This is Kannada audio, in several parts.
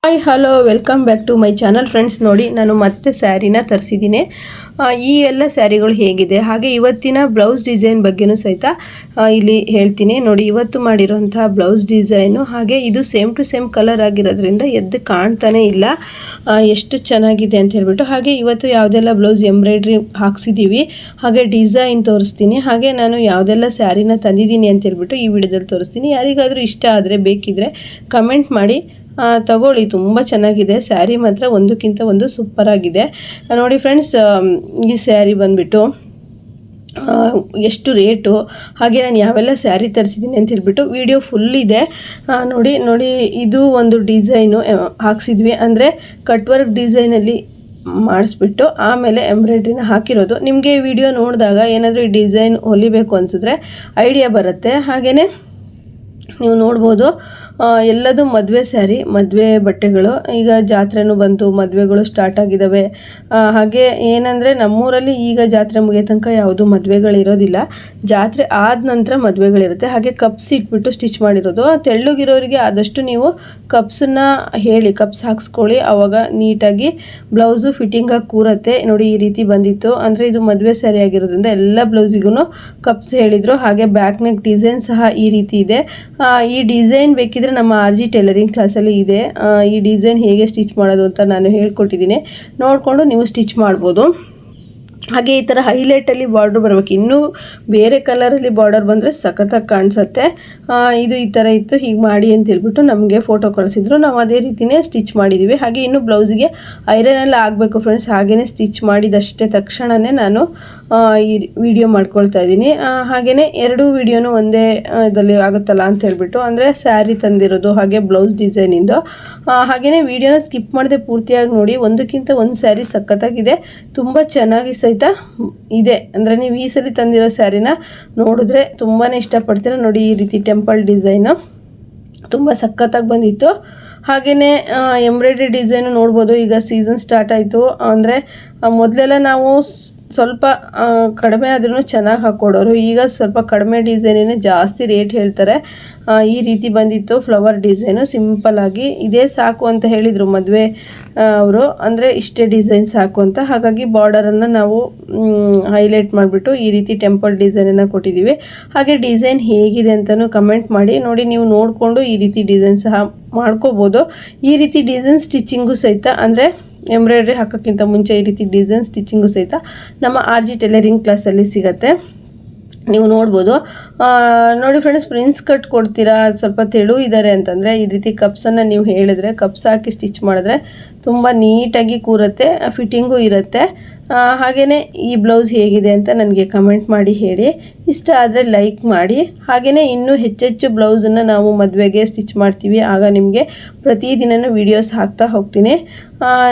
Hi hello welcome back to my channel friends. ನೋಡಿ ನಾನು ಮತ್ತೆ ಸ್ಯಾರಿನ ತರಿಸಿದ್ದೀನಿ. ಈ ಎಲ್ಲ ಸ್ಯಾರಿಗಳು ಹೇಗಿದೆ ಹಾಗೆ ಇವತ್ತಿನ ಬ್ಲೌಸ್ ಡಿಸೈನ್ ಬಗ್ಗೆನೂ ಸಹಿತ ಇಲ್ಲಿ ಹೇಳ್ತೀನಿ. ನೋಡಿ ಇವತ್ತು ಮಾಡಿರೋಂಥ ಬ್ಲೌಸ್ ಡಿಸೈನು ಹಾಗೆ ಇದು ಸೇಮ್ ಟು ಸೇಮ್ ಕಲರ್ ಆಗಿರೋದ್ರಿಂದ ಎದ್ದು ಕಾಣ್ತಾನೆ ಇಲ್ಲ ಎಷ್ಟು ಚೆನ್ನಾಗಿದೆ ಅಂತ ಹೇಳ್ಬಿಟ್ಟು. ಹಾಗೆ ಇವತ್ತು ಯಾವುದೆಲ್ಲ ಬ್ಲೌಸ್ ಎಂಬ್ರಾಯ್ಡ್ರಿ ಹಾಕ್ಸಿದ್ದೀವಿ ಹಾಗೆ ಡಿಸೈನ್ ತೋರಿಸ್ತೀನಿ. ಹಾಗೆ ನಾನು ಯಾವುದೆಲ್ಲ ಸ್ಯಾರಿನ ತಂದಿದ್ದೀನಿ ಅಂತ ಹೇಳ್ಬಿಟ್ಟು ಈ ವಿಡಿಯೋದಲ್ಲಿ ತೋರಿಸ್ತೀನಿ. ಯಾರಿಗಾದರೂ ಇಷ್ಟ ಆದರೆ ಬೇಕಿದ್ದರೆ ಕಮೆಂಟ್ ಮಾಡಿ ತಗೊಳ್ಳಿ. ತುಂಬ ಚೆನ್ನಾಗಿದೆ ಸ್ಯಾರಿ, ಮಾತ್ರ ಒಂದಕ್ಕಿಂತ ಒಂದು ಸೂಪರ್ ಆಗಿದೆ. ನೋಡಿ ಫ್ರೆಂಡ್ಸ್, ಈ ಸ್ಯಾರಿ ಬಂದುಬಿಟ್ಟು ಎಷ್ಟು ರೇಟು ಹಾಗೆ ನಾನು ಯಾವೆಲ್ಲ ಸ್ಯಾರಿ ತರಿಸಿದ್ದೀನಿ ಅಂತ ಹೇಳ್ಬಿಟ್ಟು ವಿಡಿಯೋ ಫುಲ್ ಇದೆ. ನೋಡಿ ಇದು ಒಂದು ಡಿಸೈನು ಹಾಕ್ಸಿದ್ವಿ, ಅಂದರೆ ಕಟ್ ವರ್ಕ್ ಡಿಸೈನಲ್ಲಿ ಮಾಡಿಸ್ಬಿಟ್ಟು ಆಮೇಲೆ ಎಂಬ್ರಾಯ್ಡ್ರಿನ ಹಾಕಿರೋದು. ನಿಮಗೆ ವಿಡಿಯೋ ನೋಡಿದಾಗ ಏನಾದರೂ ಈ ಡಿಸೈನ್ ಹೊಲಿಬೇಕು ಅನಿಸಿದ್ರೆ ಐಡಿಯಾ ಬರುತ್ತೆ. ಹಾಗೆಯೇ ನೀವು ನೋಡ್ಬೋದು ಎಲ್ಲದು ಮದುವೆ ಸ್ಯಾರಿ, ಮದುವೆ ಬಟ್ಟೆಗಳು. ಈಗ ಜಾತ್ರೆನೂ ಬಂತು, ಮದುವೆಗಳು ಸ್ಟಾರ್ಟ್ ಆಗಿದ್ದಾವೆ. ಹಾಗೆ ಏನಂದರೆ ನಮ್ಮೂರಲ್ಲಿ ಈಗ ಜಾತ್ರೆ ಮುಗಿಯೋ ತನಕ ಯಾವುದೂ ಮದುವೆಗಳಿರೋದಿಲ್ಲ, ಜಾತ್ರೆ ಆದ ನಂತರ ಮದುವೆಗಳಿರುತ್ತೆ. ಹಾಗೆ ಕಪ್ಸ್ ಇಟ್ಬಿಟ್ಟು ಸ್ಟಿಚ್ ಮಾಡಿರೋದು. ತೆಳ್ಳಗಿರೋರಿಗೆ ಆದಷ್ಟು ನೀವು ಕಪ್ಸನ್ನು ಹೇಳಿ ಕಪ್ಸ್ ಹಾಕ್ಸ್ಕೊಳ್ಳಿ, ಆವಾಗ ನೀಟಾಗಿ ಬ್ಲೌಸು ಫಿಟ್ಟಿಂಗಾಗಿ ಕೂರತ್ತೆ. ನೋಡಿ ಈ ರೀತಿ ಬಂದಿತ್ತು, ಅಂದರೆ ಇದು ಮದುವೆ ಸ್ಯಾರಿ ಆಗಿರೋದ್ರಿಂದ ಎಲ್ಲ ಬ್ಲೌಸಿಗೂ ಕಪ್ಸ್ ಹೇಳಿದರು. ಹಾಗೆ ಬ್ಯಾಕ್ ನೆಕ್ ಡಿಸೈನ್ ಸಹ ಈ ರೀತಿ ಇದೆ. ಈ ಡಿಸೈನ್ ಬೇಕಿದ್ರೆ ನಮ್ಮ RG ಟೈಲರಿಂಗ್ ಕ್ಲಾಸಲ್ಲಿ ಇದೆ. ಈ ಡಿಸೈನ್ ಹೇಗೆ ಸ್ಟಿಚ್ ಮಾಡೋದು ಅಂತ ನಾನು ಹೇಳ್ಕೊಟ್ಟಿದ್ದೀನಿ, ನೋಡಿಕೊಂಡು ನೀವು ಸ್ಟಿಚ್ ಮಾಡ್ಬೋದು. ಹಾಗೆ ಈ ಥರ ಹೈಲೈಟಲ್ಲಿ ಬಾರ್ಡ್ರ್ ಬರಬೇಕು, ಇನ್ನೂ ಬೇರೆ ಕಲರಲ್ಲಿ ಬಾರ್ಡರ್ ಬಂದರೆ ಸಖತ್ತಾಗಿ ಕಾಣಿಸುತ್ತೆ. ಇದು ಈ ಥರ ಇತ್ತು, ಹೀಗೆ ಮಾಡಿ ಅಂತ ಹೇಳ್ಬಿಟ್ಟು ನಮಗೆ ಫೋಟೋ ಕಳಿಸಿದ್ರು. ನಾವು ಅದೇ ರೀತಿಯೇ ಸ್ಟಿಚ್ ಮಾಡಿದ್ದೀವಿ. ಹಾಗೆ ಇನ್ನು ಬ್ಲೌಸಿಗೆ ಐರನೆಲ್ಲ ಆಗಬೇಕು ಫ್ರೆಂಡ್ಸ್. ಹಾಗೆಯೇ ಸ್ಟಿಚ್ ಮಾಡಿದಷ್ಟೇ ತಕ್ಷಣವೇ ನಾನು ಈ ವಿಡಿಯೋ ಮಾಡ್ಕೊಳ್ತಾ ಇದ್ದೀನಿ. ಹಾಗೆಯೇ ಎರಡು ವಿಡಿಯೋನು ಒಂದೇ ಇದರಲ್ಲಿ ಆಗುತ್ತಲ್ಲ ಅಂತ ಹೇಳ್ಬಿಟ್ಟು, ಅಂದರೆ ಸ್ಯಾರಿ ತಂದಿರೋದು ಹಾಗೆ ಬ್ಲೌಸ್ ಡಿಸೈನಿಂದು. ಹಾಗೆಯೇ ವಿಡಿಯೋನ ಸ್ಕಿಪ್ ಮಾಡದೆ ಪೂರ್ತಿಯಾಗಿ ನೋಡಿ. ಒಂದಕ್ಕಿಂತ ಒಂದು ಸ್ಯಾರಿ ಸಖತ್ತಾಗಿದೆ, ತುಂಬ ಚೆನ್ನಾಗಿ ಸಹಿತ ಇದೆ. ಅಂದರೆ ನೀವು ಈ ಸಲ ತಂದಿರೋ ಸ್ಯಾರಿನ ನೋಡಿದ್ರೆ ತುಂಬಾ ಇಷ್ಟಪಡ್ತೀರ. ನೋಡಿ ಈ ರೀತಿ ಟೆಂಪಲ್ ಡಿಸೈನು ತುಂಬ ಸಖತ್ತಾಗಿ ಬಂದಿತ್ತು. ಹಾಗೆಯೇ ಎಂಬ್ರಾಯ್ಡ್ರಿ ಡಿಸೈನು ನೋಡ್ಬೋದು. ಈಗ ಸೀಸನ್ ಸ್ಟಾರ್ಟ್ ಆಯಿತು, ಅಂದರೆ ಮೊದಲೆಲ್ಲ ನಾವು ಸ್ವಲ್ಪ ಕಡಿಮೆ ಆದ್ರೂ ಚೆನ್ನಾಗಿ ಹಾಕ್ಕೊಡೋರು, ಈಗ ಸ್ವಲ್ಪ ಕಡಿಮೆ ಡಿಸೈನೇ ಜಾಸ್ತಿ ರೇಟ್ ಹೇಳ್ತಾರೆ. ಈ ರೀತಿ ಬಂದಿತ್ತು ಫ್ಲವರ್ ಡಿಸೈನು, ಸಿಂಪಲ್ಲಾಗಿ ಇದೇ ಸಾಕು ಅಂತ ಹೇಳಿದರು ಮದುವೆ ಅವರು, ಅಂದರೆ ಇಷ್ಟೇ ಡಿಸೈನ್ ಸಾಕು ಅಂತ. ಹಾಗಾಗಿ ಬಾರ್ಡರನ್ನು ನಾವು ಹೈಲೈಟ್ ಮಾಡಿಬಿಟ್ಟು ಈ ರೀತಿ ಟೆಂಪಲ್ ಡಿಸೈನನ್ನು ಕೊಟ್ಟಿದ್ದೀವಿ. ಹಾಗೆ ಡಿಸೈನ್ ಹೇಗಿದೆ ಅಂತಲೂ ಕಮೆಂಟ್ ಮಾಡಿ. ನೋಡಿ ನೀವು ನೋಡಿಕೊಂಡು ಈ ರೀತಿ ಡಿಸೈನ್ ಸಹ ಮಾಡ್ಕೋಬೋದು. ಈ ರೀತಿ ಡಿಸೈನ್ ಸ್ಟಿಚಿಂಗು ಸಹಿತ, ಅಂದರೆ ಎಂಬ್ರಾಯ್ಡ್ರಿ ಹಾಕೋಕ್ಕಿಂತ ಮುಂಚೆ ಈ ರೀತಿ ಡಿಸೈನ್ ಸ್ಟಿಚಿಂಗು ಸಹಿತ ನಮ್ಮ RG ಟೈಲರಿಂಗ್ ಕ್ಲಾಸಲ್ಲಿ ಸಿಗುತ್ತೆ, ನೀವು ನೋಡ್ಬೋದು. ನೋಡಿ ಫ್ರೆಂಡ್ಸ್, ಪ್ರಿನ್ಸ್ ಕಟ್ ಕೊಡ್ತೀರಾ, ಸ್ವಲ್ಪ ತೆಳು ಇದ್ದಾರೆ ಅಂತಂದರೆ ಈ ರೀತಿ ಕಪ್ಸನ್ನು ನೀವು ಹೇಳಿದ್ರೆ ಕಪ್ಸ್ ಹಾಕಿ ಸ್ಟಿಚ್ ಮಾಡಿದ್ರೆ ತುಂಬ ನೀಟಾಗಿ ಕೂರುತ್ತೆ, ಫಿಟ್ಟಿಂಗು ಇರುತ್ತೆ. ಹಾಗೆಯೇ ಈ ಬ್ಲೌಸ್ ಹೇಗಿದೆ ಅಂತ ನನಗೆ ಕಮೆಂಟ್ ಮಾಡಿ ಹೇಳಿ. ಇಷ್ಟ ಆದರೆ ಲೈಕ್ ಮಾಡಿ. ಹಾಗೆಯೇ ಇನ್ನೂ ಹೆಚ್ಚೆಚ್ಚು ಬ್ಲೌಸನ್ನು ನಾವು ಮದುವೆಗೆ ಸ್ಟಿಚ್ ಮಾಡ್ತೀವಿ, ಆಗ ನಿಮಗೆ ಪ್ರತಿದಿನವೂ ವೀಡಿಯೋಸ್ ಹಾಕ್ತಾ ಹೋಗ್ತೀನಿ.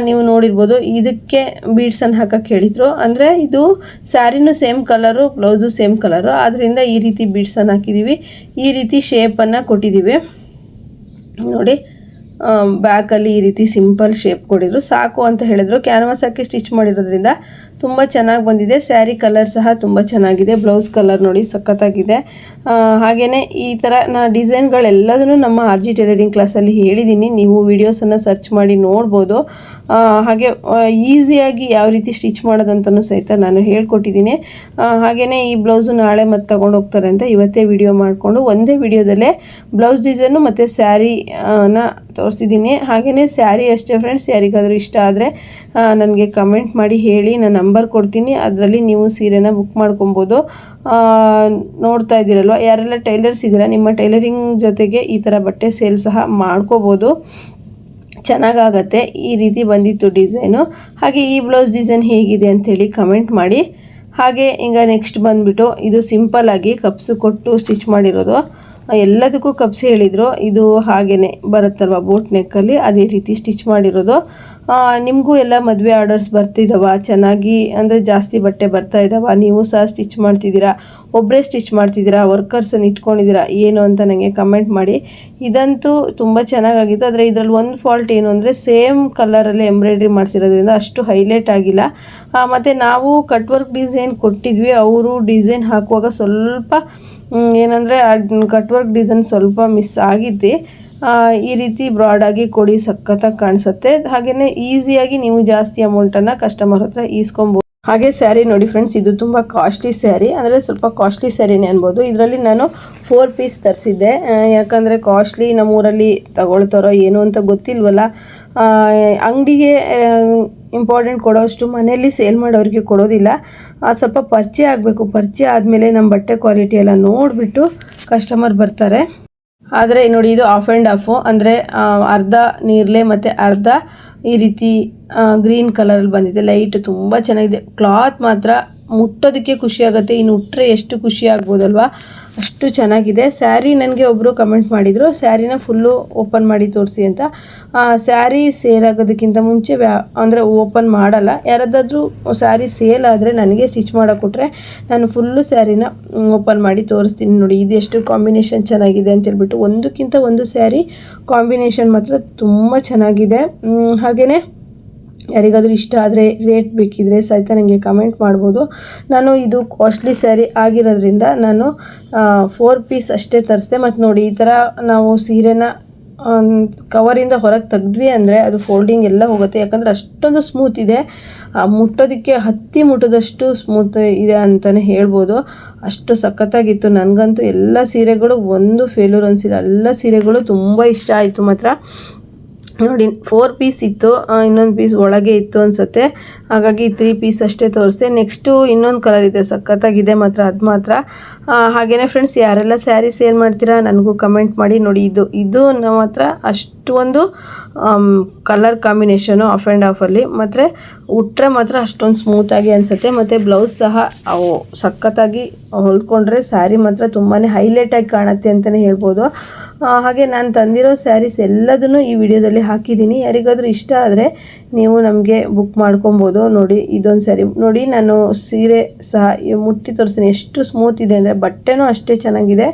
ನೀವು ನೋಡಿರ್ಬೋದು, ಇದಕ್ಕೆ ಬೀಡ್ಸನ್ನು ಹಾಕೋಕ್ಕೆ ಹೇಳಿದರು. ಅಂದರೆ ಇದು ಸ್ಯಾರಿನೂ same colour, blouse same colour, ಆದ್ದರಿಂದ ಈ ರೀತಿ ಬೀಡ್ಸನ್ನು ಹಾಕಿದ್ದೀವಿ, ಈ ರೀತಿ ಶೇಪನ್ನು ಕೊಟ್ಟಿದ್ದೀವಿ. ನೋಡಿ ಬ್ಯಾಕಲ್ಲಿ ಈ ರೀತಿ ಸಿಂಪಲ್ ಶೇಪ್ ಕೊಟ್ಟಿದ್ರು, ಸಾಕು ಅಂತ ಹೇಳಿದ್ರು. ಕ್ಯಾನ್ವಾಸ್ ಹಾಕಿ ಸ್ಟಿಚ್ ಮಾಡಿರೋದ್ರಿಂದ ತುಂಬ ಚೆನ್ನಾಗಿ ಬಂದಿದೆ. ಸ್ಯಾರಿ ಕಲರ್ ಸಹ ತುಂಬ ಚೆನ್ನಾಗಿದೆ, ಬ್ಲೌಸ್ ಕಲರ್ ನೋಡಿ ಸಖತ್ತಾಗಿದೆ. ಹಾಗೆಯೇ ಈ ಥರ ಡಿಸೈನ್ಗಳೆಲ್ಲದನ್ನು ನಮ್ಮ RG ಟೈಲರಿಂಗ್ ಕ್ಲಾಸಲ್ಲಿ ಹೇಳಿದ್ದೀನಿ, ನೀವು ವೀಡಿಯೋಸನ್ನು ಸರ್ಚ್ ಮಾಡಿ ನೋಡ್ಬೋದು. ಹಾಗೆ ಈಸಿಯಾಗಿ ಯಾವ ರೀತಿ ಸ್ಟಿಚ್ ಮಾಡೋದಂತಲೂ ಸಹಿತ ನಾನು ಹೇಳ್ಕೊಟ್ಟಿದ್ದೀನಿ. ಹಾಗೆಯೇ ಈ ಬ್ಲೌಸು ನಾಳೆ ಮತ್ತೆ ತೊಗೊಂಡು ಹೋಗ್ತಾರೆ ಅಂತ ಇವತ್ತೇ ವಿಡಿಯೋ ಮಾಡಿಕೊಂಡು ಒಂದೇ ವಿಡಿಯೋದಲ್ಲೇ ಬ್ಲೌಸ್ ಡಿಸೈನು ಮತ್ತು ಸ್ಯಾರಿನ ತೋರಿಸಿದ್ದೀನಿ. ಹಾಗೆಯೇ ಸ್ಯಾರಿ ಅಷ್ಟೇ ಫ್ರೆಂಡ್ಸ್, ಯಾರಿಗಾದರೂ ಇಷ್ಟ ಆದರೆ ನನಗೆ ಕಮೆಂಟ್ ಮಾಡಿ ಹೇಳಿ, ನಾನು ನಂಬರ್ ಕೊಡ್ತೀನಿ, ಅದರಲ್ಲಿ ನೀವು ಸೀರೆನ ಬುಕ್ ಮಾಡ್ಕೊಬೋದು. ನೋಡ್ತಾ ಇದ್ದೀರಲ್ವ, ಯಾರೆಲ್ಲ ಟೈಲರ್ಸ್ ಇದ್ದೀರಾ, ನಿಮ್ಮ ಟೈಲರಿಂಗ್ ಜೊತೆಗೆ ಈ ಥರ ಬಟ್ಟೆ ಸೇಲ್ ಸಹ ಮಾಡ್ಕೋಬೋದು, ಚೆನ್ನಾಗಾಗತ್ತೆ. ಈ ರೀತಿ ಬಂದಿತ್ತು ಡಿಸೈನು. ಹಾಗೆ ಈ ಬ್ಲೌಸ್ ಡಿಸೈನ್ ಹೇಗಿದೆ ಅಂಥೇಳಿ ಕಮೆಂಟ್ ಮಾಡಿ. ಹಾಗೆ ಈಗ ನೆಕ್ಸ್ಟ್ ಬಂದುಬಿಟ್ಟು ಇದು ಸಿಂಪಲ್ಲಾಗಿ ಕಪ್ಸು ಕೊಟ್ಟು ಸ್ಟಿಚ್ ಮಾಡಿರೋದು, ಎಲ್ಲದಕ್ಕೂ ಕಪ್ಸ್ ಹೇಳಿದರು. ಇದು ಹಾಗೆಯೇ ಬರುತ್ತಲ್ವ ಬೋಟ್ ನೆಕ್ಕಲ್ಲಿ, ಅದೇ ರೀತಿ ಸ್ಟಿಚ್ ಮಾಡಿರೋದು. ನಿಮಗೂ ಎಲ್ಲ ಮದುವೆ ಆರ್ಡರ್ಸ್ ಬರ್ತಿದ್ದಾವ ಚೆನ್ನಾಗಿ, ಅಂದರೆ ಜಾಸ್ತಿ ಬಟ್ಟೆ ಬರ್ತಾ ಇದ್ದಾವ, ನೀವು ಸಹ ಸ್ಟಿಚ್ ಮಾಡ್ತಿದ್ದೀರಾ, ಒಬ್ಬರೇ ಸ್ಟಿಚ್ ಮಾಡ್ತಿದ್ದೀರಾ, ವರ್ಕರ್ಸನ್ನು ಇಟ್ಕೊಂಡಿದ್ದೀರಾ ಏನು ಅಂತ ನನಗೆ ಕಮೆಂಟ್ ಮಾಡಿ. ಇದಂತೂ ತುಂಬ ಚೆನ್ನಾಗಾಗಿತ್ತು. ಆದರೆ ಇದರಲ್ಲಿ ಒಂದು ಫಾಲ್ಟ್ ಏನು ಅಂದರೆ ಸೇಮ್ ಕಲರಲ್ಲಿ ಎಂಬ್ರಾಯ್ಡ್ರಿ ಮಾಡಿಸಿರೋದ್ರಿಂದ ಅಷ್ಟು ಹೈಲೈಟ್ ಆಗಿಲ್ಲ. ಮತ್ತು ನಾವು ಕಟ್ ವರ್ಕ್ ಡಿಸೈನ್ ಕೊಟ್ಟಿದ್ವಿ, ಅವರು ಡಿಸೈನ್ ಹಾಕುವಾಗ ಸ್ವಲ್ಪ ಏನಂದರೆ ಕಟ್ ವರ್ಕ್ ಡಿಸೈನ್ ಸ್ವಲ್ಪ ಮಿಸ್ ಆಗಿತ್ತು. ಈ ರೀತಿ ಬ್ರಾಡಾಗಿ ಕೊಡಿ, ಸಖತ್ತಾಗಿ ಕಾಣಿಸುತ್ತೆ. ಹಾಗೆಯೇ ಈಸಿಯಾಗಿ ನೀವು ಜಾಸ್ತಿ ಅಮೌಂಟನ್ನು ಕಸ್ಟಮರ್ ಹತ್ರ ಈಸ್ಕೊಬೋದು. ಹಾಗೆ ಸ್ಯಾರಿ ನೋಡಿ ಫ್ರೆಂಡ್ಸ್, ಇದು ತುಂಬ ಕಾಸ್ಟ್ಲಿ ಸ್ಯಾರಿ, ಅಂದರೆ ಸ್ವಲ್ಪ ಕಾಸ್ಟ್ಲಿ ಸ್ಯಾರಿನೇ ಅನ್ಬೋದು. ಇದರಲ್ಲಿ ನಾನು 4 ಪೀಸ್ ತರಿಸಿದ್ದೆ. ಯಾಕಂದರೆ ಕಾಸ್ಟ್ಲಿ ನಮ್ಮೂರಲ್ಲಿ ತಗೊಳ್ತಾರೋ ಏನೋ ಅಂತ ಗೊತ್ತಿಲ್ವಲ್ಲ. ಅಂಗಡಿಗೆ ಇಂಪಾರ್ಟೆಂಟ್ ಕೊಡೋಷ್ಟು ಮನೆಯಲ್ಲಿ ಸೇಲ್ ಮಾಡೋರಿಗೆ ಕೊಡೋದಿಲ್ಲ. ಸ್ವಲ್ಪ ಪರಿಚಯ ಆಗಬೇಕು. ಪರಿಚಯ ಆದಮೇಲೆ ನಮ್ಮ ಬಟ್ಟೆ ಕ್ವಾಲಿಟಿ ಎಲ್ಲ ನೋಡಿಬಿಟ್ಟು ಕಸ್ಟಮರ್ ಬರ್ತಾರೆ. ಆದರೆ ನೋಡಿ, ಇದು ಆಫ್ ಆ್ಯಂಡ್ ಆಫು, ಅಂದರೆ ಅರ್ಧ ನೀರ್ಲೆ ಮತ್ತು ಅರ್ಧ ಈ ರೀತಿ ಗ್ರೀನ್ ಕಲರಲ್ಲಿ ಬಂದಿದೆ. ಲೈಟ್ ತುಂಬ ಚೆನ್ನಾಗಿದೆ. ಕ್ಲಾತ್ ಮಾತ್ರ ಮುಟ್ಟೋದಕ್ಕೆ ಖುಷಿ ಆಗುತ್ತೆ. ಇನ್ನು ಉಟ್ಟರೆ ಎಷ್ಟು ಖುಷಿ ಆಗ್ಬೋದಲ್ವಾ, ಅಷ್ಟು ಚೆನ್ನಾಗಿದೆ. ಸ್ಯಾರಿ ನನಗೆ ಒಬ್ಬರು ಕಮೆಂಟ್ ಮಾಡಿದರು, ಸ್ಯಾರಿನ ಫುಲ್ಲು ಓಪನ್ ಮಾಡಿ ತೋರಿಸಿ ಅಂತ. ಸ್ಯಾರಿ ಸೇಲ್ ಆಗೋದಕ್ಕಿಂತ ಮುಂಚೆ ಅಂದರೆ ಓಪನ್ ಮಾಡಲ್ಲ. ಯಾರದ್ದಾದರೂ ಸ್ಯಾರಿ ಸೇಲ್ ಆದರೆ ನನಗೆ ಸ್ಟಿಚ್ ಮಾಡೋಕೆ ಕೊಟ್ಟರೆ ನಾನು ಫುಲ್ಲು ಸ್ಯಾರಿನ ಓಪನ್ ಮಾಡಿ ತೋರಿಸ್ತೀನಿ. ನೋಡಿ ಇದು ಎಷ್ಟು ಕಾಂಬಿನೇಷನ್ ಚೆನ್ನಾಗಿದೆ ಅಂತೇಳ್ಬಿಟ್ಟು. ಒಂದಕ್ಕಿಂತ ಒಂದು ಸ್ಯಾರಿ ಕಾಂಬಿನೇಷನ್ ಮಾತ್ರ ತುಂಬ ಚೆನ್ನಾಗಿದೆ. ಹಾಗೆಯೇ ಯಾರಿಗಾದರೂ ಇಷ್ಟ ಆದರೆ ರೇಟ್ ಬೇಕಿದ್ರೆ ಸಹಿತ ನನಗೆ ಕಮೆಂಟ್ ಮಾಡ್ಬೋದು. ನಾನು ಇದು ಕಾಸ್ಟ್ಲಿ ಸ್ಯಾರಿ ಆಗಿರೋದ್ರಿಂದ ನಾನು 4 ಪೀಸ್ ಅಷ್ಟೇ ತರಿಸಿದೆ. ಮತ್ತು ನೋಡಿ, ಈ ಥರ ನಾವು ಸೀರೆನ ಕವರಿಂದ ಹೊರಗೆ ತೆಗೆದ್ವಿ ಅಂದರೆ ಅದು ಫೋಲ್ಡಿಂಗ್ ಎಲ್ಲ ಹೋಗುತ್ತೆ. ಯಾಕಂದರೆ ಅಷ್ಟೊಂದು ಸ್ಮೂತ್ ಇದೆ, ಮುಟ್ಟೋದಕ್ಕೆ ಹತ್ತಿ ಮುಟ್ಟೋದಷ್ಟು ಸ್ಮೂತ್ ಇದೆ ಅಂತಲೇ ಹೇಳ್ಬೋದು. ಅಷ್ಟು ಸಖತ್ತಾಗಿತ್ತು. ನನಗಂತೂ ಎಲ್ಲ ಸೀರೆಗಳು ಒಂದು ಫೇಲ್ಯೂರ್ ಅನಿಸಿಲ್ಲ. ಎಲ್ಲ ಸೀರೆಗಳು ತುಂಬ ಇಷ್ಟ ಆಯಿತು ಮಾತ್ರ. ನೋಡಿ 4 ಪೀಸ್ ಇತ್ತು, ಇನ್ನೊಂದು ಪೀಸ್ ಒಳಗೆ ಇತ್ತು ಅನಿಸುತ್ತೆ. ಹಾಗಾಗಿ 3 ಪೀಸ್ ಅಷ್ಟೇ ತೋರಿಸ್ದೆ. ನೆಕ್ಸ್ಟು ಇನ್ನೊಂದು ಕಲರ್ ಇದೆ, ಸಖತ್ತಾಗಿದೆ ಮಾತ್ರ, ಅದು ಮಾತ್ರ. ಹಾಗೆಯೇ ಫ್ರೆಂಡ್ಸ್, ಯಾರೆಲ್ಲ ಸ್ಯಾರಿ ಸೇಲ್ ಮಾಡ್ತೀರಾ ನನಗೂ ಕಮೆಂಟ್ ಮಾಡಿ. ನೋಡಿ ಇದು ನಮ್ಮ ಹತ್ರ ಅಷ್ಟೊಂದು ಕಲರ್ ಕಾಂಬಿನೇಷನು ಆಫ್ ಆ್ಯಂಡ್ ಆಫಲ್ಲಿ, ಮತ್ತು ಉಟ್ಟರೆ ಮಾತ್ರ ಅಷ್ಟೊಂದು ಸ್ಮೂತಾಗಿ ಅನಿಸುತ್ತೆ. ಮತ್ತು ಬ್ಲೌಸ್ ಸಹ ಅವು ಸಖತ್ತಾಗಿ ಹೊಲ್ಕೊಂಡ್ರೆ ಸ್ಯಾರಿ ಮಾತ್ರ ತುಂಬಾ ಹೈಲೈಟಾಗಿ ಕಾಣುತ್ತೆ ಅಂತಲೇ ಹೇಳ್ಬೋದು. ಹಾಗೆ ನಾನು ತಂದಿರೋ ಸ್ಯಾರೀಸ್ ಎಲ್ಲದನ್ನು ಈ ವಿಡಿಯೋದಲ್ಲಿ ಹಾಕಿದ್ದೀನಿ. ಯಾರಿಗಾದರೂ ಇಷ್ಟ ಆದರೆ ನೀವು ನಮಗೆ ಬುಕ್ ಮಾಡ್ಕೊಬೋದು. ನೋಡಿ ಇದೊಂದು ಸ್ಯಾರಿ ನೋಡಿ, ನಾನು ಸೀರೆ ಸಹ ಮುಟ್ಟಿ ತೋರಿಸ್ತೀನಿ. ಎಷ್ಟು ಸ್ಮೂತ್ ಇದೆ ಅಂದರೆ ಬಟ್ಟೆನೂ ಅಷ್ಟೇ ಚೆನ್ನಾಗಿದೆ.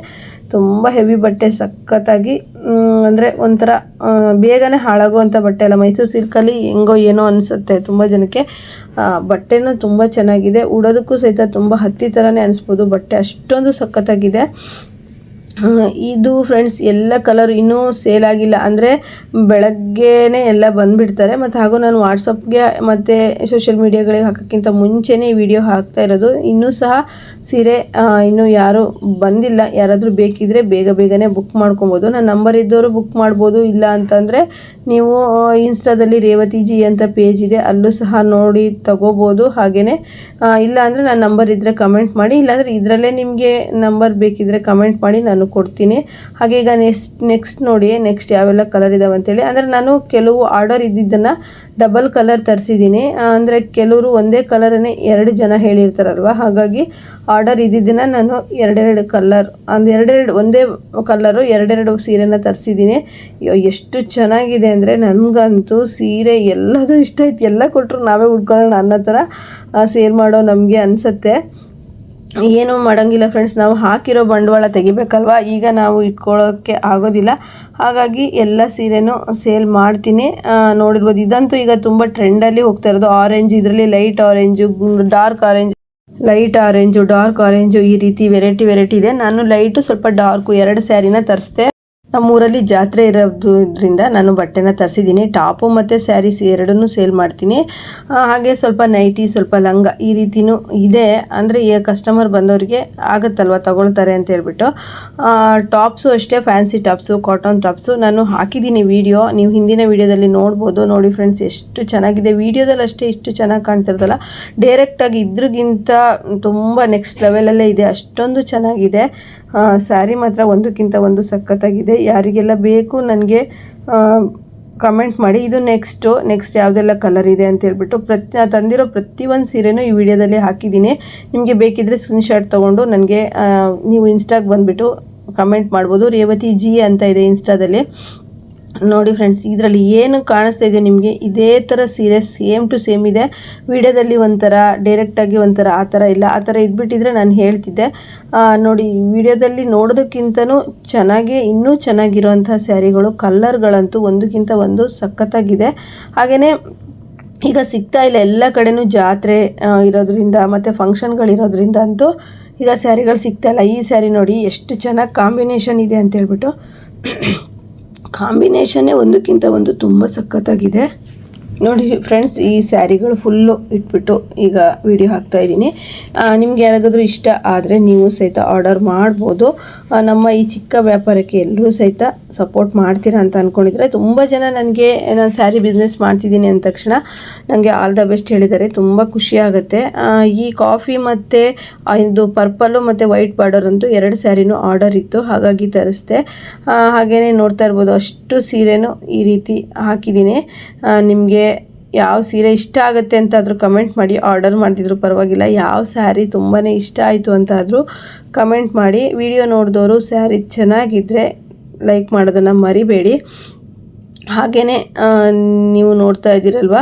ತುಂಬ ಹೆವಿ ಬಟ್ಟೆ, ಸಖತ್ತಾಗಿ ಅಂದರೆ ಒಂಥರ ಬೇಗನೆ ಹಾಳಾಗುವಂಥ ಬಟ್ಟೆ ಅಲ್ಲ. ಮೈಸೂರು ಸಿಲ್ಕಲ್ಲಿ ಹೆಂಗೋ ಏನೋ ಅನಿಸುತ್ತೆ ತುಂಬ ಜನಕ್ಕೆ. ಬಟ್ಟೆನೂ ತುಂಬ ಚೆನ್ನಾಗಿದೆ. ಉಡೋದಕ್ಕೂ ಸಹಿತ ತುಂಬ ಹತ್ತಿ ಥರನೇ ಅನಿಸ್ಬೋದು. ಬಟ್ಟೆ ಅಷ್ಟೊಂದು ಸಖತ್ತಾಗಿದೆ. ಇದು ಫ್ರೆಂಡ್ಸ್ ಎಲ್ಲ ಕಲರ್ ಇನ್ನೂ ಸೇಲ್ ಆಗಿಲ್ಲ, ಅಂದರೆ ಬೆಳಗ್ಗೆನೇ ಎಲ್ಲ ಬಂದುಬಿಡ್ತಾರೆ. ಮತ್ತು ಹಾಗೂ ನಾನು ವಾಟ್ಸಪ್ಗೆ ಮತ್ತು ಸೋಷಿಯಲ್ ಮೀಡಿಯಾಗಳಿಗೆ ಹಾಕೋಕ್ಕಿಂತ ಮುಂಚೆನೇ ಈ ವಿಡಿಯೋ ಹಾಕ್ತಾ ಇರೋದು. ಇನ್ನೂ ಸಹ ಸೀರೆ ಇನ್ನೂ ಯಾರೂ ಬಂದಿಲ್ಲ. ಯಾರಾದರೂ ಬೇಕಿದ್ದರೆ ಬೇಗನೆ ಬುಕ್ ಮಾಡ್ಕೊಬೋದು. ನನ್ನ ನಂಬರ್ ಇದ್ದವರು ಬುಕ್ ಮಾಡ್ಬೋದು. ಇಲ್ಲ ಅಂತಂದರೆ ನೀವು ಇನ್ಸ್ಟಾದಲ್ಲಿ ರೇವತಿ ಜಿ ಅಂತ ಪೇಜ್ ಇದೆ, ಅಲ್ಲೂ ಸಹ ನೋಡಿ ತಗೋಬೋದು. ಹಾಗೆಯೇ ಇಲ್ಲ ಅಂದರೆ ನನ್ನ ನಂಬರ್ ಇದ್ದರೆ ಕಮೆಂಟ್ ಮಾಡಿ, ಇಲ್ಲಾಂದರೆ ಇದರಲ್ಲೇ ನಿಮಗೆ ನಂಬರ್ ಬೇಕಿದ್ದರೆ ಕಮೆಂಟ್ ಮಾಡಿ, ನಾನು ಕೊಡ್ತೀನಿ. ಹಾಗೆ ಈಗ ನೆಕ್ಸ್ಟ್ ನೋಡಿ, ನೆಕ್ಸ್ಟ್ ಯಾವೆಲ್ಲ ಕಲರ್ ಇದಾವೆ ಅಂತೇಳಿ. ಅಂದರೆ ನಾನು ಕೆಲವು ಆರ್ಡರ್ ಇದ್ದಿದ್ದನ್ನು ಡಬಲ್ ಕಲರ್ ತರಿಸಿದ್ದೀನಿ. ಅಂದರೆ ಕೆಲವರು ಒಂದೇ ಕಲರನ್ನೇ 2 ಜನ ಹೇಳಿರ್ತಾರಲ್ವ, ಹಾಗಾಗಿ ಆರ್ಡರ್ ಇದ್ದಿದ್ದನ್ನು ನಾನು 2 ಕಲರ್, ಅಂದರೆ ಒಂದೇ ಕಲರು 2 ಸೀರೆನ ತರಿಸಿದ್ದೀನಿ. ಎಷ್ಟು ಚೆನ್ನಾಗಿದೆ ಅಂದರೆ ನನಗಂತೂ ಸೀರೆ ಎಲ್ಲದೂ ಇಷ್ಟ ಆಯ್ತು. ಎಲ್ಲ ಕೊಟ್ಟರು ನಾವೇ ಉಟ್ಕೊಳ್ಳೋಣ ಅನ್ನೋ ಥರ ಸೇಲ್ ಮಾಡೋ ನಮಗೆ ಅನಿಸುತ್ತೆ. ಏನೂ ಮಾಡೋಂಗಿಲ್ಲ ಫ್ರೆಂಡ್ಸ್, ನಾವು ಹಾಕಿರೋ ಬಂಡವಾಳ ತೆಗಿಬೇಕಲ್ವ. ಈಗ ನಾವು ಇಟ್ಕೊಳ್ಳೋಕ್ಕೆ ಆಗೋದಿಲ್ಲ, ಹಾಗಾಗಿ ಎಲ್ಲ ಸೀರೆನೂ ಸೇಲ್ ಮಾಡ್ತೀನಿ. ನೋಡಿರ್ಬೋದು, ಇದಂತೂ ಈಗ ತುಂಬ ಟ್ರೆಂಡಲ್ಲಿ ಹೋಗ್ತಾ ಇರೋದು. ಆರೆಂಜ್, ಇದರಲ್ಲಿ light orange, dark orange, light orange, dark orange, ಈ ರೀತಿ ವೆರೈಟಿ ಇದೆ. ನಾನು ಲೈಟು ಸ್ವಲ್ಪ ಡಾರ್ಕು 2 ಸ್ಯಾರಿನ ತರಿಸ್ದೆ. ನಮ್ಮೂರಲ್ಲಿ ಜಾತ್ರೆ ಇರೋದ್ರಿಂದ ನಾನು ಬಟ್ಟೆನ ತರಿಸಿದ್ದೀನಿ. ಟಾಪು ಮತ್ತು ಸ್ಯಾರೀಸ್ ಎರಡನ್ನೂ ಸೇಲ್ ಮಾಡ್ತೀನಿ. ಹಾಗೆ ಸ್ವಲ್ಪ ನೈಟಿ, ಸ್ವಲ್ಪ ಲಂಗ ಈ ರೀತಿಯೂ ಇದೆ. ಅಂದರೆ ಕಸ್ಟಮರ್ ಬಂದವರಿಗೆ ಆಗುತ್ತಲ್ವ, ತಗೊಳ್ತಾರೆ ಅಂತ ಹೇಳ್ಬಿಟ್ಟು. ಟಾಪ್ಸು ಅಷ್ಟೇ, ಫ್ಯಾನ್ಸಿ ಟಾಪ್ಸು, ಕಾಟನ್ ಟಾಪ್ಸು ನಾನು ಹಾಕಿದ್ದೀನಿ ವಿಡಿಯೋ, ನೀವು ಹಿಂದಿನ ವಿಡಿಯೋದಲ್ಲಿ ನೋಡ್ಬೋದು. ನೋಡಿ ಫ್ರೆಂಡ್ಸ್, ಎಷ್ಟು ಚೆನ್ನಾಗಿದೆ. ವಿಡಿಯೋದಲ್ಲಿ ಅಷ್ಟೇ ಇಷ್ಟು ಚೆನ್ನಾಗಿ ಕಾಣ್ತಿರೋದಲ್ಲ, ಡೈರೆಕ್ಟಾಗಿ ಇದ್ರಿಗಿಂತ ತುಂಬ ನೆಕ್ಸ್ಟ್ ಲೆವೆಲಲ್ಲೇ ಇದೆ. ಅಷ್ಟೊಂದು ಚೆನ್ನಾಗಿದೆ. ಸ್ಯಾರಿ ಮಾತ್ರ ಒಂದಕ್ಕಿಂತ ಒಂದು ಸಖತ್ತಾಗಿದೆ. ಯಾರಿಗೆಲ್ಲ ಬೇಕು ನನಗೆ ಕಮೆಂಟ್ ಮಾಡಿ. ಇದು ನೆಕ್ಸ್ಟ್ ಯಾವುದೆಲ್ಲ ಕಲರ್ ಇದೆ ಅಂತ ಹೇಳ್ಬಿಟ್ಟು ತಂದಿರೋ ಪ್ರತಿಯೊಂದು ಸೀರೆನೂ ಈ ವಿಡಿಯೋದಲ್ಲಿ ಹಾಕಿದ್ದೀನಿ. ನಿಮಗೆ ಬೇಕಿದ್ದರೆ ಸ್ಕ್ರೀನ್ಶಾಟ್ ತೊಗೊಂಡು ನನಗೆ ನೀವು ಇನ್ಸ್ಟಾಗೆ ಬಂದುಬಿಟ್ಟು ಕಮೆಂಟ್ ಮಾಡ್ಬೋದು. ರೇವತಿ ಜಿ ಅಂತ ಇದೆ ಇನ್ಸ್ಟಾದಲ್ಲಿ. ನೋಡಿ ಫ್ರೆಂಡ್ಸ್, ಇದರಲ್ಲಿ ಏನು ಕಾಣಿಸ್ತಾ ಇದೆ ನಿಮಗೆ, ಇದೇ ಥರ ಸೀರೆ ಸೇಮ್ ಟು ಸೇಮ್ ಇದೆ. ವಿಡಿಯೋದಲ್ಲಿ ಒಂಥರ, ಡೈರೆಕ್ಟಾಗಿ ಒಂಥರ, ಆ ಥರ ಇಲ್ಲ. ಆ ಥರ ಇದ್ಬಿಟ್ಟಿದ್ರೆ ನಾನು ಹೇಳ್ತಿದ್ದೆ. ನೋಡಿ, ವಿಡಿಯೋದಲ್ಲಿ ನೋಡೋದಕ್ಕಿಂತನೂ ಚೆನ್ನಾಗಿ, ಇನ್ನೂ ಚೆನ್ನಾಗಿರೋಂಥ ಸ್ಯಾರಿಗಳು, ಕಲರ್ಗಳಂತೂ ಒಂದಕ್ಕಿಂತ ಒಂದು ಸಖತ್ತಾಗಿದೆ. ಹಾಗೆಯೇ ಈಗ ಸಿಗ್ತಾ ಇಲ್ಲ, ಎಲ್ಲ ಕಡೆನೂ ಜಾತ್ರೆ ಇರೋದ್ರಿಂದ ಮತ್ತು ಫಂಕ್ಷನ್ಗಳಿರೋದ್ರಿಂದ ಅಂತೂ ಈಗ ಸ್ಯಾರಿಗಳು ಸಿಗ್ತಾಯಿಲ್ಲ. ಈ ಸ್ಯಾರಿ ನೋಡಿ ಎಷ್ಟು ಚೆನ್ನಾಗಿ ಕಾಂಬಿನೇಷನ್ ಇದೆ ಅಂತೇಳ್ಬಿಟ್ಟು. ಕಾಂಬಿನೇಷನ್ನೇ ಒಂದಕ್ಕಿಂತ ಒಂದು ತುಂಬ ಸಖತ್ತಾಗಿದೆ. ನೋಡಿ ಫ್ರೆಂಡ್ಸ್, ಈ ಸ್ಯಾರಿಗಳು ಫುಲ್ಲು ಇಟ್ಬಿಟ್ಟು ಈಗ ವಿಡಿಯೋ ಹಾಕ್ತಾಯಿದ್ದೀನಿ. ನಿಮ್ಗೆ ಯಾರಿಗಾದ್ರೂ ಇಷ್ಟ ಆದರೆ ನೀವು ಸಹಿತ ಆರ್ಡರ್ ಮಾಡ್ಬೋದು. ನಮ್ಮ ಈ ಚಿಕ್ಕ ವ್ಯಾಪಾರಕ್ಕೆ ಎಲ್ಲರೂ ಸಹಿತ ಸಪೋರ್ಟ್ ಮಾಡ್ತೀರಾ ಅಂತ ಅಂದ್ಕೊಂಡಿದ್ರೆ ತುಂಬ ಜನ ನನಗೆ ನಾನು ಸ್ಯಾರಿ ಬಿಸ್ನೆಸ್ ಮಾಡ್ತಿದ್ದೀನಿ ಅಂದ ತಕ್ಷಣ ನನಗೆ ಆಲ್ ದ ಬೆಸ್ಟ್ ಹೇಳಿದ್ದಾರೆ. ತುಂಬ ಖುಷಿಯಾಗುತ್ತೆ. ಈ ಕಾಫಿ ಮತ್ತು ಇದು ಪರ್ಪಲ್ಲು ಮತ್ತು ವೈಟ್ ಬಾರ್ಡರ್ ಅಂತೂ 2 ಸ್ಯಾರಿನೂ ಆರ್ಡರ್ ಇತ್ತು, ಹಾಗಾಗಿ ತರಿಸಿದೆ. ಹಾಗೆಯೇ ನೋಡ್ತಾ ಇರ್ಬೋದು, ಅಷ್ಟು ಸೀರೆನೂ ಈ ರೀತಿ ಹಾಕಿದ್ದೀನಿ. ನಿಮಗೆ ಯಾವ ಸೀರೆ ಇಷ್ಟ ಆಗುತ್ತೆ ಅಂತಾದರೂ ಕಮೆಂಟ್ ಮಾಡಿ. ಆರ್ಡರ್ ಮಾಡ್ತಿದ್ರು ಪರವಾಗಿಲ್ಲ. ಯಾವ ಸ್ಯಾರಿ ತುಂಬಾ ಇಷ್ಟ ಆಯಿತು ಅಂತಾದರೂ ಕಮೆಂಟ್ ಮಾಡಿ. ವಿಡಿಯೋ ನೋಡಿದವರು ಸ್ಯಾರಿ ಚೆನ್ನಾಗಿದ್ದರೆ ಲೈಕ್ ಮಾಡೋದನ್ನು ಮರಿಬೇಡಿ. ಹಾಗೆಯೇ ನೀವು ನೋಡ್ತಾ ಇದ್ದೀರಲ್ವ,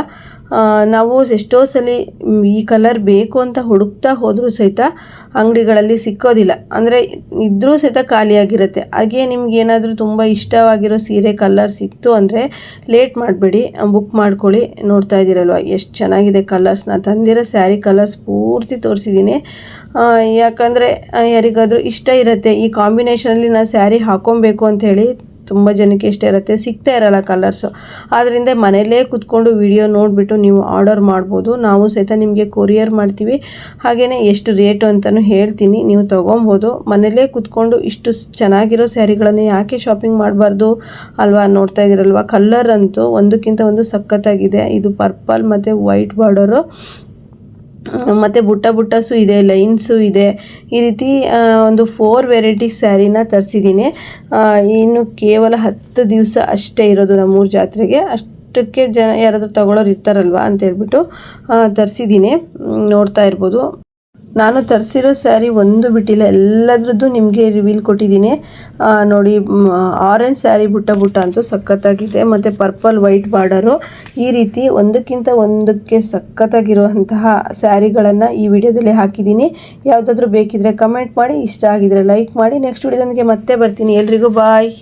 ನಾವು ಎಷ್ಟೋ ಸಲ ಈ ಕಲರ್ ಬೇಕು ಅಂತ ಹುಡುಕ್ತಾ ಹೋದರೂ ಸಹಿತ ಅಂಗಡಿಗಳಲ್ಲಿ ಸಿಕ್ಕೋದಿಲ್ಲ, ಅಂದರೆ ಇದ್ದರೂ ಸಹಿತ ಖಾಲಿಯಾಗಿರುತ್ತೆ. ಹಾಗೆ ನಿಮ್ಗೆ ಏನಾದರೂ ತುಂಬ ಇಷ್ಟವಾಗಿರೋ ಸೀರೆ ಕಲರ್ ಸಿಕ್ತು ಅಂದರೆ ಲೇಟ್ ಮಾಡಬೇಡಿ, ಬುಕ್ ಮಾಡ್ಕೊಳ್ಳಿ. ನೋಡ್ತಾ ಇದ್ದೀರಲ್ವ ಎಷ್ಟು ಚೆನ್ನಾಗಿದೆ ಕಲರ್ಸ್. ನಾನು ತಂದಿರೋ ಸ್ಯಾರಿ ಕಲರ್ಸ್ ಪೂರ್ತಿ ತೋರಿಸಿದ್ದೀನಿ. ಯಾಕಂದರೆ ಯಾರಿಗಾದರೂ ಇಷ್ಟ ಇರುತ್ತೆ ಈ ಕಾಂಬಿನೇಷನಲ್ಲಿ ನಾನು ಸ್ಯಾರಿ ಹಾಕೊಬೇಕು ಅಂಥೇಳಿ. ತುಂಬ ಜನಕ್ಕೆ ಇಷ್ಟ ಇರುತ್ತೆ, ಸಿಗ್ತಾ ಇರಲ್ಲ ಕಲರ್ಸು. ಆದ್ದರಿಂದ ಮನೆಯಲ್ಲೇ ಕೂತ್ಕೊಂಡು ವಿಡಿಯೋ ನೋಡಿಬಿಟ್ಟು ನೀವು ಆರ್ಡರ್ ಮಾಡ್ಬೋದು. ನಾವು ಸಹಿತ ನಿಮಗೆ ಕೊರಿಯರ್ ಮಾಡ್ತೀವಿ. ಹಾಗೆಯೇ ಎಷ್ಟು ರೇಟು ಅಂತಲೂ ಹೇಳ್ತೀನಿ, ನೀವು ತೊಗೊಬೋದು. ಮನೆಯಲ್ಲೇ ಕೂತ್ಕೊಂಡು ಇಷ್ಟು ಚೆನ್ನಾಗಿರೋ ಸ್ಯಾರಿಗಳನ್ನು ಯಾಕೆ ಶಾಪಿಂಗ್ ಮಾಡಬಾರ್ದು ಅಲ್ವಾ. ನೋಡ್ತಾ ಇದ್ದೀರಲ್ವ, ಕಲರ್ ಅಂತೂ ಒಂದಕ್ಕಿಂತ ಒಂದು ಸಖತ್ತಾಗಿದೆ. ಇದು ಪರ್ಪಲ್ ಮತ್ತು ವೈಟ್ ಬಾರ್ಡರು ಮತ್ತು ಬುಟ್ಟಸು ಇದೆ, ಲೈನ್ಸು ಇದೆ. ಈ ರೀತಿ ಒಂದು 4 ವೆರೈಟೀಸ್ ಸ್ಯಾರಿನ ತರಿಸಿದ್ದೀನಿ. ಇನ್ನು ಕೇವಲ 10 ದಿವಸ ಅಷ್ಟೇ ಇರೋದು ನಮ್ಮೂರ ಜಾತ್ರೆಗೆ. ಅಷ್ಟಕ್ಕೆ ಜನ ಯಾರಾದರೂ ತಗೊಳ್ಳೋರು ಇರ್ತಾರಲ್ವ ಅಂತೇಳ್ಬಿಟ್ಟು ತರಿಸಿದ್ದೀನಿ. ನೋಡ್ತಾ ಇರ್ಬೋದು, ನಾನು ತರಿಸಿರೋ ಸ್ಯಾರಿ ಒಂದು ಬಿಟ್ಟಿಲ್ಲ, ಎಲ್ಲದ್ರದ್ದು ನಿಮಗೆ ರಿವೀಲ್ ಕೊಟ್ಟಿದ್ದೀನಿ. ನೋಡಿ, ಆರೆಂಜ್ ಸ್ಯಾರಿ ಬುಟ್ಟ ಅಂತೂ ಸಖತ್ತಾಗಿದೆ. ಮತ್ತು ಪರ್ಪಲ್ ವೈಟ್ ಬಾರ್ಡರು. ಈ ರೀತಿ ಒಂದಕ್ಕಿಂತ ಒಂದಕ್ಕೆ ಸಖತ್ತಾಗಿರುವಂತಹ ಸ್ಯಾರಿಗಳನ್ನು ಈ ವಿಡಿಯೋದಲ್ಲಿ ಹಾಕಿದ್ದೀನಿ. ಯಾವುದಾದ್ರೂ ಬೇಕಿದ್ರೆ ಕಮೆಂಟ್ ಮಾಡಿ, ಇಷ್ಟ ಆಗಿದ್ರೆ ಲೈಕ್ ಮಾಡಿ. ನೆಕ್ಸ್ಟ್ ವಿಡಿಯೋದೊಂದಿಗೆ ಮತ್ತೆ ಬರ್ತೀನಿ. ಎಲ್ರಿಗೂ ಬಾಯ್.